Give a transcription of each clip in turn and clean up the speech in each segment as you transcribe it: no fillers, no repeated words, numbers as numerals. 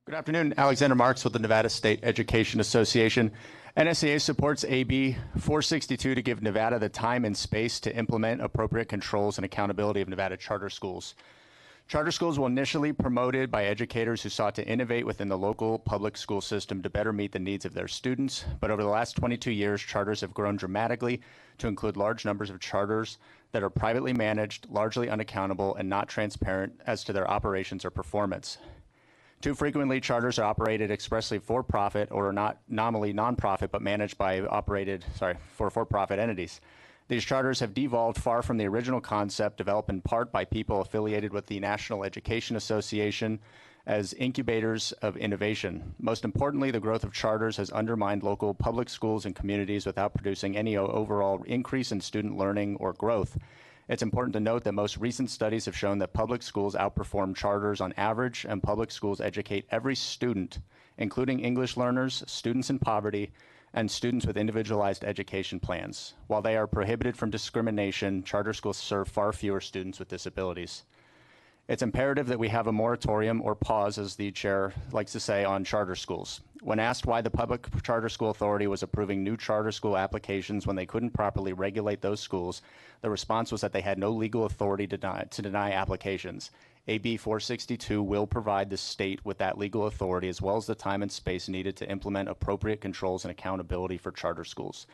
Good afternoon. Alexander Marks with the Nevada State Education Association. NSEA supports AB 462 to give Nevada the time and space to implement appropriate controls and accountability of Nevada charter schools. Charter schools were initially promoted by educators who sought to innovate within the local public school system to better meet the needs of their students. But over the last 22 years, charters have grown dramatically to include large numbers of charters that are privately managed, largely unaccountable, and not transparent as to their operations or performance. Too frequently, charters are operated expressly for profit or are not nominally nonprofit, but managed by for-profit entities. These charters have devolved far from the original concept, developed in part by people affiliated with the National Education Association as incubators of innovation. Most importantly, the growth of charters has undermined local public schools and communities without producing any overall increase in student learning or growth. It's important to note that most recent studies have shown that public schools outperform charters on average, and public schools educate every student, including English learners, students in poverty, and students with individualized education plans. While they are prohibited from discrimination, charter schools serve far fewer students with disabilities. It's imperative that we have a moratorium or pause, as the chair likes to say, on charter schools. When asked why the Public Charter School Authority was approving new charter school applications when they couldn't properly regulate those schools, the response was that they had no legal authority to deny applications. AB 462 will provide the state with that legal authority as well as the time and space needed to implement appropriate controls and accountability for charter schools.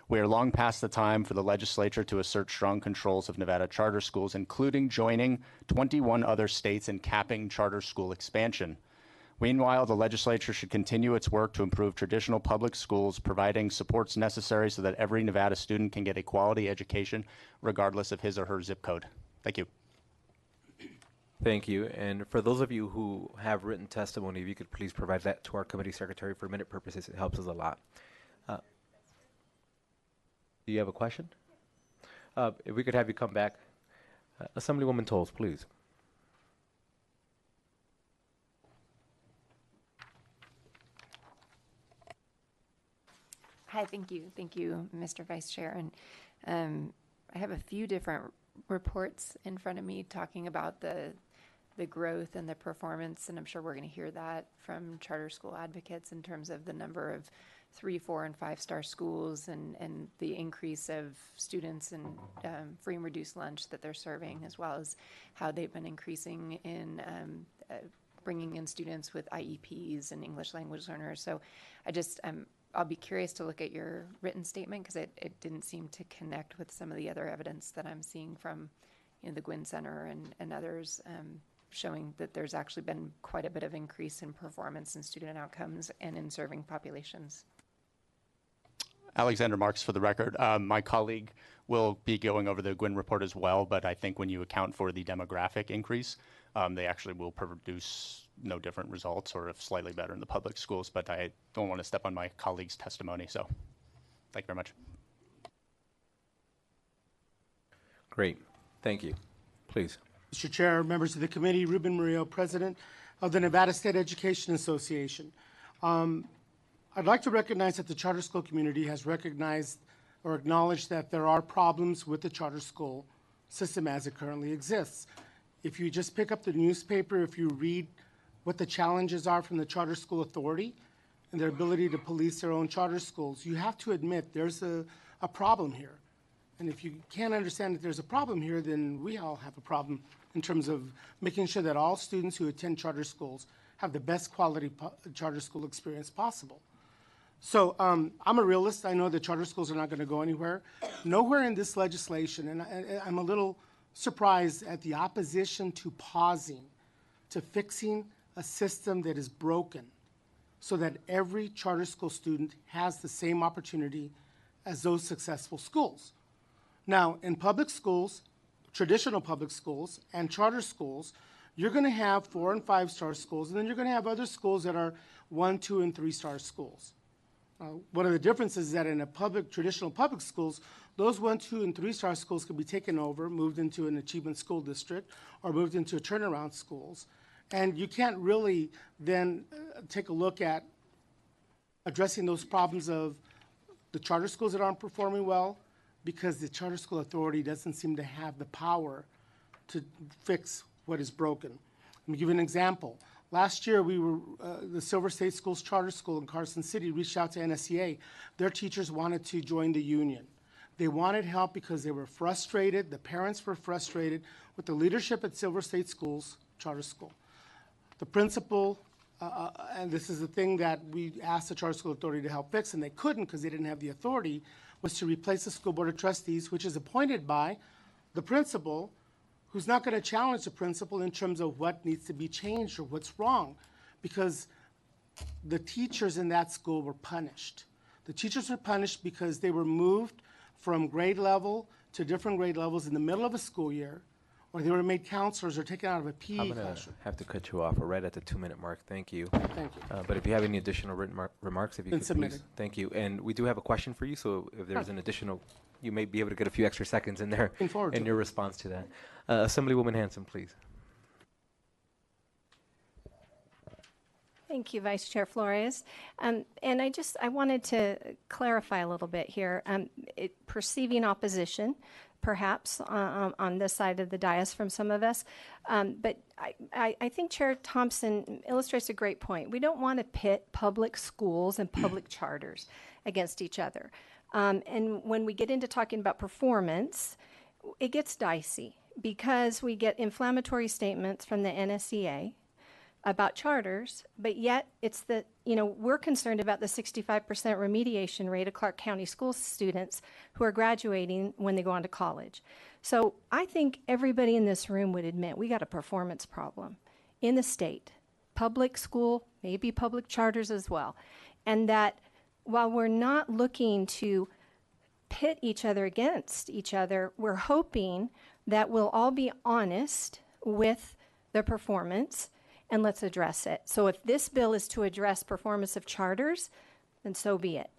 We are long past the time for the legislature to assert strong controls of Nevada charter schools, including joining 21 other states in capping charter school expansion. Meanwhile, the legislature should continue its work to improve traditional public schools, providing supports necessary so that every Nevada student can get a quality education regardless of his or her zip code. Thank you. Thank you. And for those of you who have written testimony, if you could please provide that to our committee secretary for minute purposes, it helps us a lot. Do you have a question? If we could have you come back. Assemblywoman Tolles, please. Hi, thank you. Thank you, Mr. Vice Chair. And I have a few different reports in front of me talking about the growth and the performance, and I'm sure we're going to hear that from charter school advocates in terms of the number of 3, 4, and 5-star schools and the increase of students and free and reduced lunch that they're serving, as well as how they've been increasing in bringing in students with IEPs and English language learners. So I'll be curious to look at your written statement because it didn't seem to connect with some of the other evidence that I'm seeing from the Gwynn Center and others, showing that there's actually been quite a bit of increase in performance and student outcomes and in serving populations. Alexander Marks for the record. My colleague will be going over the Gwynn report as well, but I think when you account for the demographic increase, they actually will produce no different results or if slightly better in the public schools, but I don't want to step on my colleague's testimony, so thank you very much. Great. Thank you. Please. Mr. Chair, members of the committee, Ruben Murillo, President of the Nevada State Education Association. I'd like to recognize that the charter school community has recognized or acknowledged that there are problems with the charter school system as it currently exists. If you just pick up the newspaper, if you read what the challenges are from the Charter School Authority and their ability to police their own charter schools, you have to admit there's a problem here. And if you can't understand that there's a problem here, then we all have a problem in terms of making sure that all students who attend charter schools have the best quality charter school experience possible. So I'm a realist. I know that charter schools are not going to go anywhere. Nowhere in this legislation, and I'm a little surprised at the opposition to pausing, to fixing a system that is broken so that every charter school student has the same opportunity as those successful schools. Now, in public schools, traditional public schools and charter schools, you're going to have 4 and 5-star schools, and then you're going to have other schools that are 1, 2, and 3-star schools. One of the differences is that in traditional public schools, those 1, 2, and 3-star schools could be taken over, moved into an achievement school district, or moved into turnaround schools. And you can't really then take a look at addressing those problems of the charter schools that aren't performing well because the Charter School Authority doesn't seem to have the power to fix what is broken. Let me give you an example. Last year, the Silver State Schools Charter School in Carson City reached out to NSCA. Their teachers wanted to join the union. They wanted help because they were frustrated, the parents were frustrated with the leadership at Silver State Schools Charter School. The principal, and this is the thing that we asked the Charter School Authority to help fix, and they couldn't because they didn't have the authority, was to replace the School Board of Trustees, which is appointed by the principal, who's not going to challenge the principal in terms of what needs to be changed or what's wrong, because the teachers in that school were punished. The teachers were punished because they were moved from grade level to different grade levels in the middle of a school year, or they were made counselors or taken out of a PE I'm going to classroom. have to cut you off. We're right at the 2-minute mark. Thank you. Thank you. But if you have any additional written remarks, if you Been could submitted. please. Thank you. And we do have a question for you, so if there's an additional, you may be able to get a few extra seconds in there Looking forward to in it. your response to that. Assemblywoman Hanson, please. Thank you, Vice Chair Flores. And I wanted to clarify a little bit here. Perceiving opposition, perhaps, on this side of the dais from some of us. But I think Chair Thompson illustrates a great point. We don't want to pit public schools and public charters against each other. And when we get into talking about performance, it gets dicey because we get inflammatory statements from the NSCA about charters, but yet it's we're concerned about the 65% remediation rate of Clark County school students who are graduating when they go on to college. So I think everybody in this room would admit we got a performance problem in the state, public school, maybe public charters as well. And that while we're not looking to pit each other against each other, we're hoping that we'll all be honest with the performance and let's address it. So if this bill is to address performance of charters, then so be it.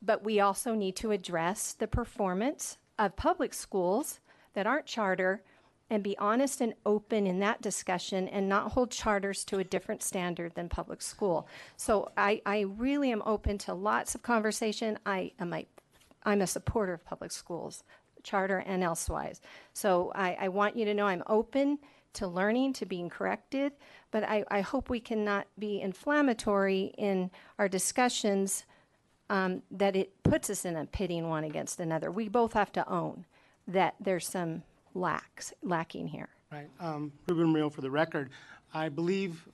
But we also need to address the performance of public schools that aren't charter and be honest and open in that discussion and not hold charters to a different standard than public school. So I really am open to lots of conversation. I'm a supporter of public schools, charter and elsewise. So I want you to know I'm open to learning, to being corrected, but I hope we cannot be inflammatory in our discussions that it puts us in a pitting one against another. We both have to own that there's some lacking here. Right. Ruben Murillo, for the record, I believe,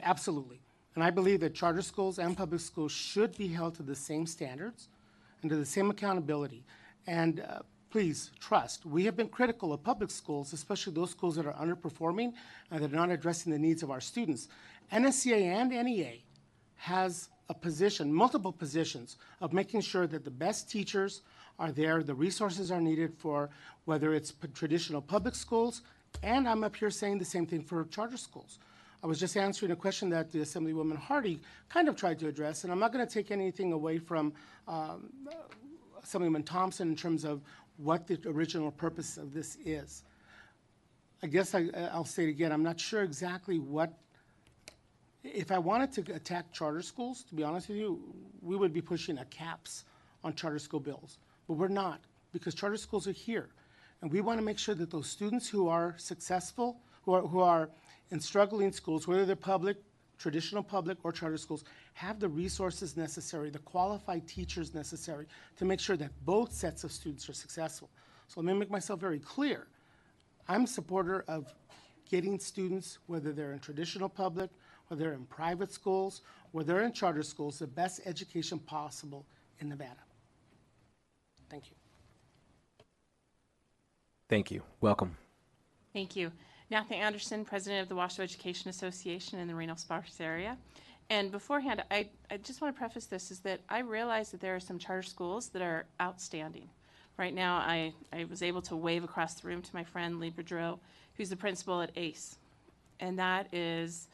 absolutely, and I believe that charter schools and public schools should be held to the same standards and to the same accountability. And please trust, we have been critical of public schools, especially those schools that are underperforming and that are not addressing the needs of our students. NSCA and NEA has a position, multiple positions, of making sure that the best teachers are there, the resources are needed for whether it's traditional public schools, and I'm up here saying the same thing for charter schools. I was just answering a question that the Assemblywoman Hardy kind of tried to address, and I'm not going to take anything away from Assemblywoman Thompson in terms of what the original purpose of this is. I guess I'll say it again, I'm not sure exactly what, if I wanted to attack charter schools, to be honest with you, we would be pushing a caps on charter school bills, but we're not, because charter schools are here. And we want to make sure that those students who are successful, who are in struggling schools, whether they're public, traditional public, or charter schools, have the resources necessary, the qualified teachers necessary to make sure that both sets of students are successful. So let me make myself very clear. I'm a supporter of getting students, whether they're in traditional public, whether they're in private schools, whether they're in charter schools, the best education possible in Nevada. Thank you. Thank you. Welcome. Thank you. Nathan Anderson, President of the Washoe Education Association in the Reno-Sparks area. And beforehand, I just want to preface this is that I realize that there are some charter schools that are outstanding. Right now, I was able to wave across the room to my friend Lee Boudreau, who's the principal at ACE. And that is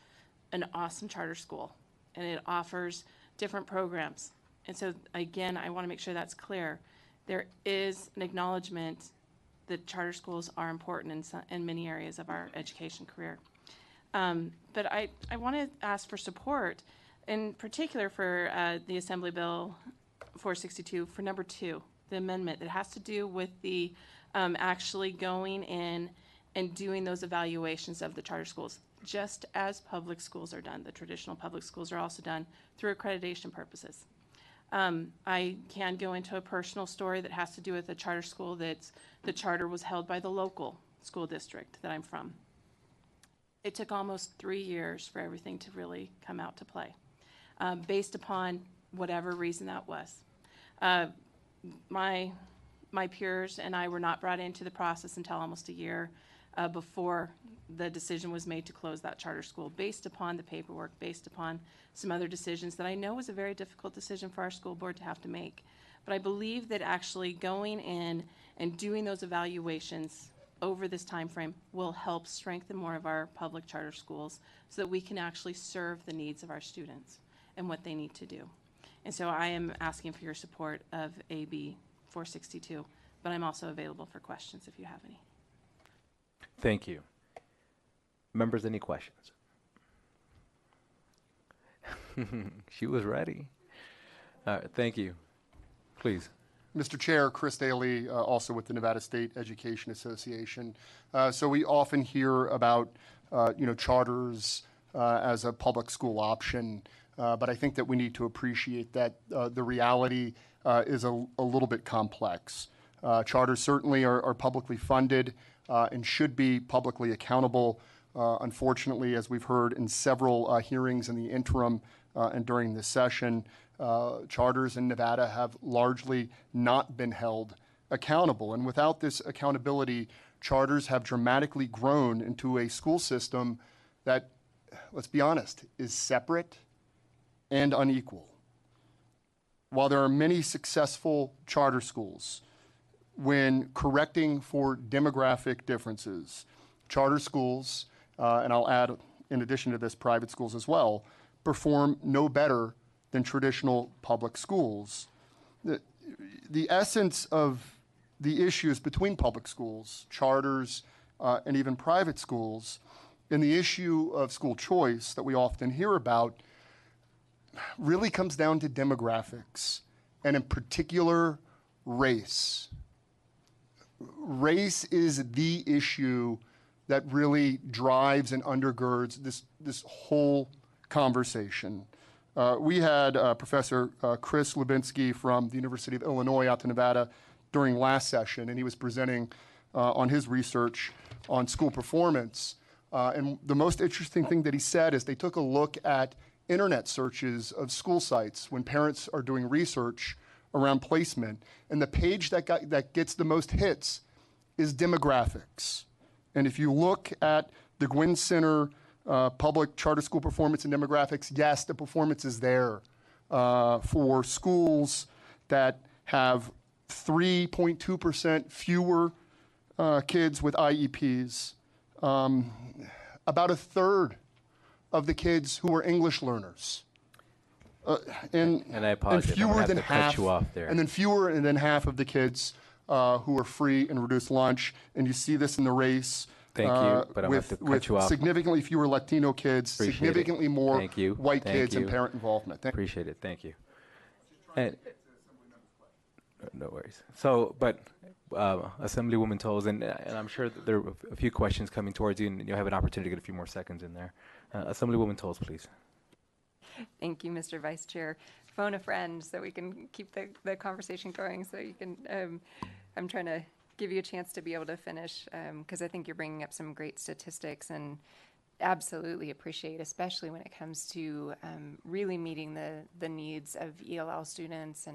an awesome charter school, and it offers different programs. And so, again, I want to make sure that's clear. There is an acknowledgement that charter schools are important in many areas of our education career. But I want to ask for support, in particular for the Assembly Bill 462 for number 2, the amendment that has to do with the actually going in and doing those evaluations of the charter schools. just as public schools are done. The traditional public schools are also done through accreditation purposes. I can go into a personal story that has to do with a charter school that's, the charter was held by the local school district that I'm from. It took almost 3 years for everything to really come out to play, based upon whatever reason that was. My peers and I were not brought into the process until almost a year before the decision was made to close that charter school, based upon the paperwork, based upon some other decisions that I know was a very difficult decision for our school board to have to make. But I believe that actually going in and doing those evaluations over this time frame will help strengthen more of our public charter schools so that we can actually serve the needs of our students and what they need to do. And so I am asking for your support of AB 462, but I'm also available for questions if you have any. Thank you. Members, any questions? She was ready. All right, thank you. Please. Mr. Chair, Chris Daly, also with the Nevada State Education Association. So we often hear about, charters as a public school option, but I think that we need to appreciate that the reality is a little bit complex. Charters certainly are publicly funded and should be publicly accountable. Unfortunately, as we've heard in several hearings in the interim and during this session, charters in Nevada have largely not been held accountable. And without this accountability, charters have dramatically grown into a school system that, let's be honest, is separate and unequal. While there are many successful charter schools, when correcting for demographic differences, charter schools, and I'll add, in addition to this, private schools as well, perform no better than traditional public schools. The essence of the issues between public schools, charters, and even private schools, and the issue of school choice that we often hear about really comes down to demographics, and in particular, race. Race is the issue that really drives and undergirds this whole conversation. We had Professor Chris Lubinsky from the University of Illinois out to Nevada during last session, and he was presenting on his research on school performance. And the most interesting thing that he said is they took a look at internet searches of school sites when parents are doing research around placement, and the page that gets the most hits is demographics. And if you look at the Gwynn Center public charter school performance and demographics, yes, the performance is there for schools that have 3.2% fewer kids with IEPs, about a third of the kids who are English learners. And I apologize, I'm gonna have to cut you off there. And then fewer than half of the kids who are free and reduced lunch. And you see this in the race. Thank you, but I'm going to have to cut you off. Significantly fewer Latino kids, Appreciate significantly it. more Thank you. white Thank kids, you. and parent involvement. Appreciate it. Thank you. And, no worries. So, but Assemblywoman Toles, and I'm sure that there are a few questions coming towards you, and you'll have an opportunity to get a few more seconds in there. Assemblywoman Toles, please. Thank you, Mr. Vice Chair. Phone a friend so we can keep the conversation going so you can, I'm trying to give you a chance to be able to finish because I think you're bringing up some great statistics and absolutely appreciate, especially when it comes to really meeting the needs of ELL students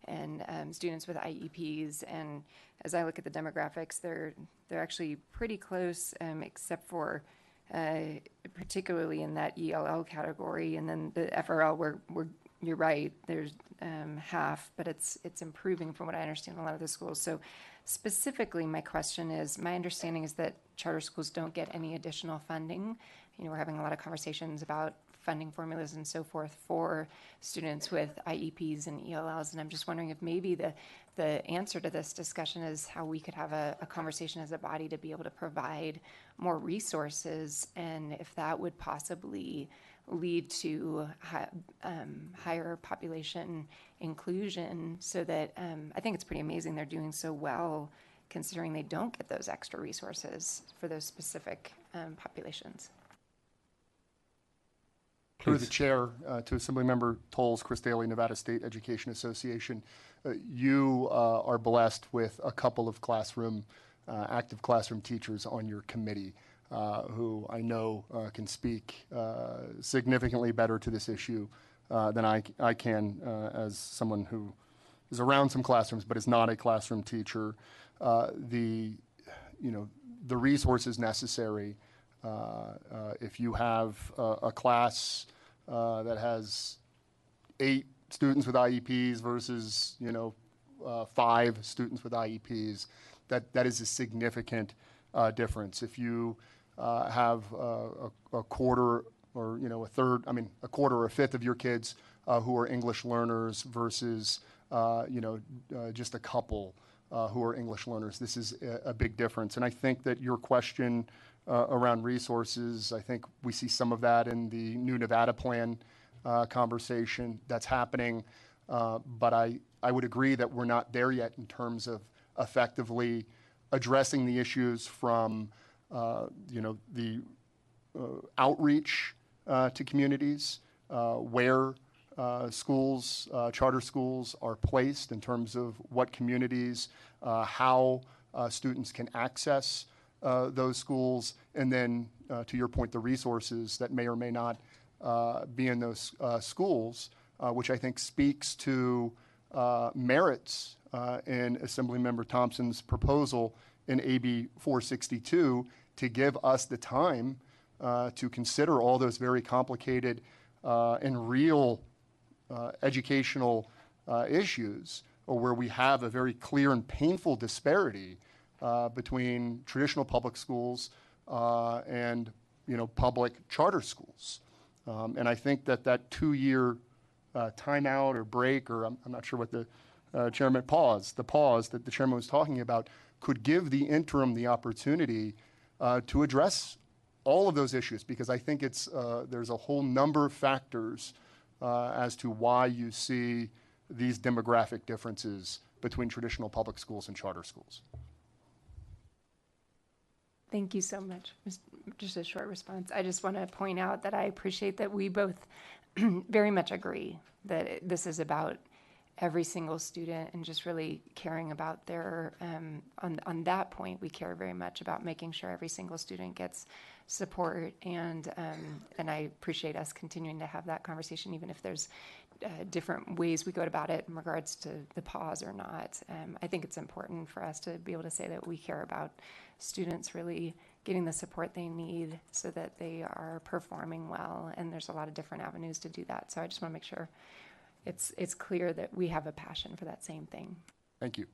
and students with IEPs. And as I look at the demographics, they're actually pretty close, except for particularly in that ELL category, and then the FRL, you're right, there's half, but it's improving from what I understand in a lot of the schools. So specifically, my question is, my understanding is that charter schools don't get any additional funding. We're having a lot of conversations about funding formulas and so forth for students with IEPs and ELLs, and I'm just wondering if maybe the answer to this discussion is how we could have a conversation as a body to be able to provide more resources, and if that would possibly lead to higher population inclusion, so that I think it's pretty amazing they're doing so well considering they don't get those extra resources for those specific populations. Through the Please. chair, to Assemblymember Tolles, Chris Daly, Nevada State Education Association, you are blessed with a couple of active classroom teachers on your committee who I know can speak significantly better to this issue than I can as someone who is around some classrooms but is not a classroom teacher. The resources necessary if you have a class that has 8 students with IEPs versus 5 students with IEPs, that is a significant difference. If you have a quarter or a third, a quarter or a fifth of your kids who are English learners versus just a couple who are English learners, this is a big difference. And I think that your question around resources, I think we see some of that in the new Nevada plan conversation that's happening. But I would agree that we're not there yet in terms of effectively addressing the issues from the outreach to communities, where schools, charter schools are placed in terms of what communities, how students can access those schools, and then to your point, the resources that may or may not be in those schools, which I think speaks to merits in Assemblymember Thompson's proposal in AB 462 to give us the time to consider all those very complicated and real educational issues, or where we have a very clear and painful disparity between traditional public schools and public charter schools. And I think that 2-year timeout or break, or I'm not sure what the pause that the chairman was talking about, could give the interim the opportunity to address all of those issues, because I think there's a whole number of factors as to why you see these demographic differences between traditional public schools and charter schools. Thank you so much. Just a short response. I just want to point out that I appreciate that we both very much agree that this is about every single student and just really caring about their, on that point, we care very much about making sure every single student gets support, and I appreciate us continuing to have that conversation, even if there's different ways we go about it in regards to the pause or not. I think it's important for us to be able to say that we care about students really getting the support they need so that they are performing well, and there's a lot of different avenues to do that. So I just want to make sure it's clear that we have a passion for that same thing. Thank you.